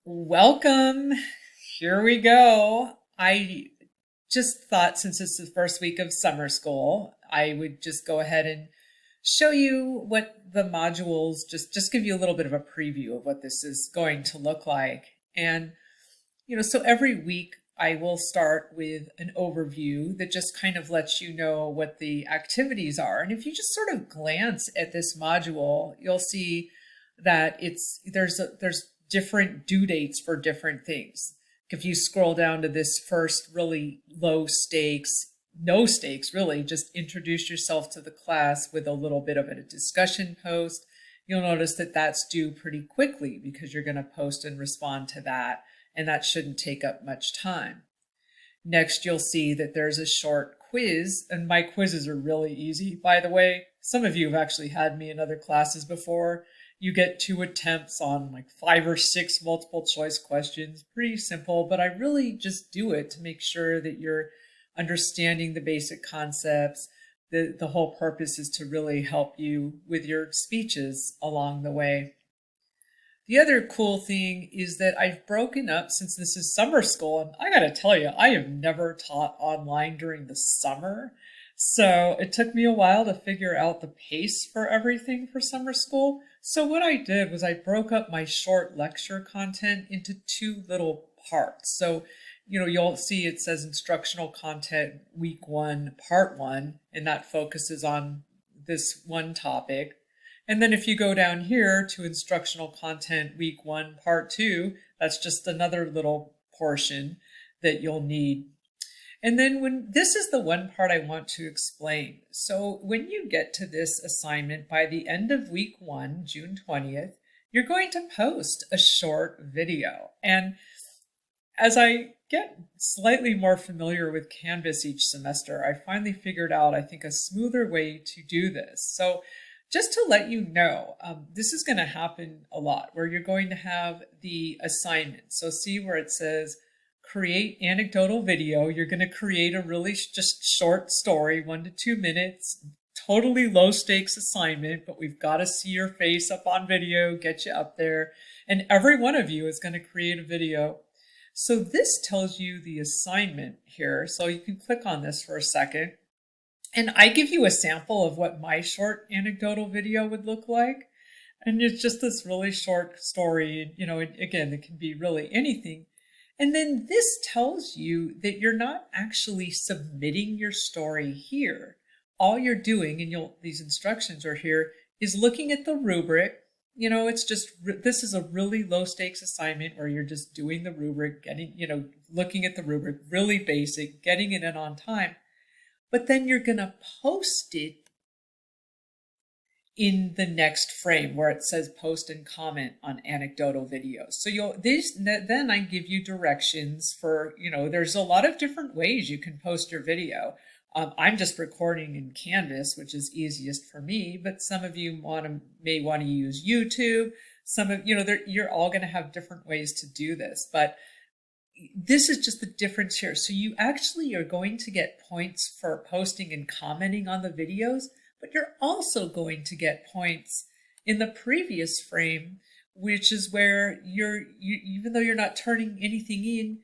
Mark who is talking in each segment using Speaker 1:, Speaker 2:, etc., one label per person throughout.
Speaker 1: Welcome. Here we go. I just thought since it's the first week of summer school, I would just go ahead and show you what the modules just give you a little bit of a preview of what this is going to look like. And so every week I will start with an overview that just kind of lets you know what the activities are. And if you just sort of glance at this module, you'll see that there's different due dates for different things. If you scroll down to this first really low stakes, no stakes really, just introduce yourself to the class with a little bit of a discussion post, you'll notice that that's due pretty quickly because you're going to post and respond to that, and that shouldn't take up much time. Next, you'll see that there's a short quiz, and my quizzes are really easy, by the way. Some of you have actually had me in other classes before. You get 2 attempts on like 5 or 6 multiple choice questions. Pretty simple, but I really just do it to make sure that you're understanding the basic concepts. The whole purpose is to really help you with your speeches along the way. The other cool thing is that I've broken up, since this is summer school, and I gotta tell you, I have never taught online during the summer. So it took me a while to figure out the pace for everything for summer school. So what I did was I broke up my short lecture content into 2 little parts. So, you'll see it says instructional content week 1, part 1, and that focuses on this one topic. And then if you go down here to instructional content week 1, part 2, that's just another little portion that you'll need. And then this is the one part I want to explain. So when you get to this assignment by the end of week 1, June 20th, you're going to post a short video. And as I get slightly more familiar with Canvas each semester, I finally figured out, I think, a smoother way to do this. So just to let you know, this is going to happen a lot, where you're going to have the assignment. So see where it says create anecdotal video. You're going to create a really just short story, 1 to 2 minutes, totally low stakes assignment, but we've got to see your face up on video, get you up there. And every one of you is going to create a video. So this tells you the assignment here. So you can click on this for a second. And I give you a sample of what my short anecdotal video would look like. And it's just this really short story. Again, it can be really anything. And then this tells you that you're not actually submitting your story here. All you're doing, and these instructions are here, is looking at the rubric. This is a really low stakes assignment where you're just doing the rubric, looking at the rubric, really basic, getting it in on time. But then you're going to post it in the next frame where it says post and comment on anecdotal videos. So then I give you directions for, there's a lot of different ways you can post your video. I'm just recording in Canvas, which is easiest for me, but some of you may want to use YouTube. You're all going to have different ways to do this, but this is just the difference here. So you actually are going to get points for posting and commenting on the videos, but you're also going to get points in the previous frame, which is where even though you're not turning anything in,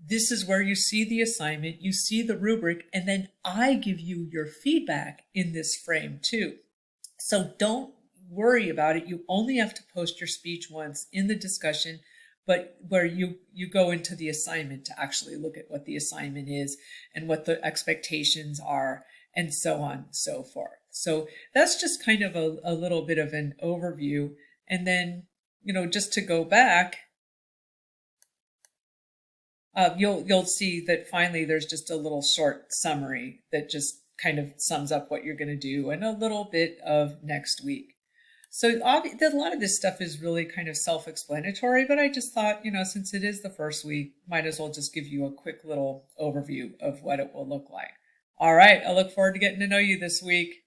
Speaker 1: this is where you see the assignment, you see the rubric, and then I give you your feedback in this frame too. So don't worry about it. You only have to post your speech once in the discussion, but where you go into the assignment to actually look at what the assignment is and what the expectations are and so on and so forth. So that's just kind of a little bit of an overview. And then, just to go back, you'll see that finally there's just a little short summary that just kind of sums up what you're going to do and a little bit of next week. So a lot of this stuff is really kind of self-explanatory, but I just thought, since it is the first week, might as well just give you a quick little overview of what it will look like. All right, I look forward to getting to know you this week.